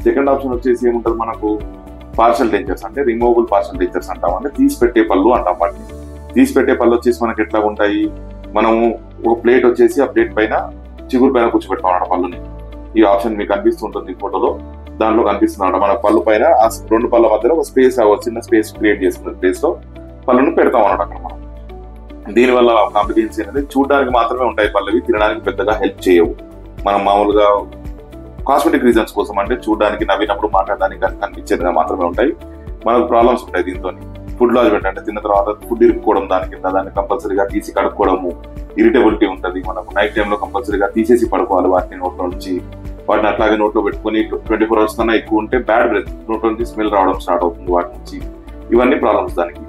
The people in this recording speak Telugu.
సెకండ్ ఆప్షన్ వచ్చేసి ఏముంటుంది మనకు పార్షల్ డెంచర్స్, అంటే రిమూవబుల్ పార్షల్ డెంచర్స్ అంటాం, అంటే తీసి పెట్టే పళ్ళు అంటాం వాటిని. తీసి పెట్టే పళ్ళు వచ్చేసి మనకి ఎట్లా ఉంటాయి, మనము ఒక ప్లేట్ వచ్చేసి ఆ ప్లేట్ పైన చిగురు పైన కూర్చోబెడతాం అన్నమాట పళ్ళుని. ఈ ఆప్షన్ మీకు కనిపిస్తుంటుంది ఫోటోలో, దాంట్లో కనిపిస్తుంది అన్నమాట. మన పళ్ళు పైన ఆ రెండు పళ్ళ మధ్యలో ఒక స్పేస్, చిన్న స్పేస్ క్రియేట్ చేసుకున్న ప్లేస్ లో పళ్ళును పెడతాం అన్నమాట అక్కడ మనం. దీనివల్ల కాంప్లికేషన్స్ అనేది చూడడానికి మాత్రమే ఉంటాయి పళ్ళవి, తినడానికి పెద్దగా హెల్ప్ చేయవు. మనం మామూలుగా కాస్మెటిక్ రీజన్స్ కోసం, అంటే చూడడానికి నవ్వినప్పుడు మాట్లాడడానికి కనిపించేదిగా మాత్రమే ఉంటాయి. మనకు ప్రాబ్లమ్స్ ఉంటాయి దీంతో. ఫుడ్ లాజ్ పెట్టంటే తిన్న తర్వాత ఫుడ్ ఇరుక్కోవడం, దాని కింద దాన్ని కంపల్సరీగా తీసి కడుక్కోవడము, ఇరిటబిలిటీ ఉంటుంది. మనకు నైట్ టైంలో కంపల్సరీగా తీసేసి పడుకోవాలి వాటిని నోట్లో నుంచి. వాటిని అట్లాగే నోట్లో పెట్టుకుని 24 hours కన్నా ఎక్కువ ఉంటే బ్యాడ్ బ్రెత్, నోట్లో నుంచి స్మెల్ రావడం స్టార్ట్ అవుతుంది వాటి నుంచి. ఇవన్నీ ప్రాబ్లమ్స్ దానికి.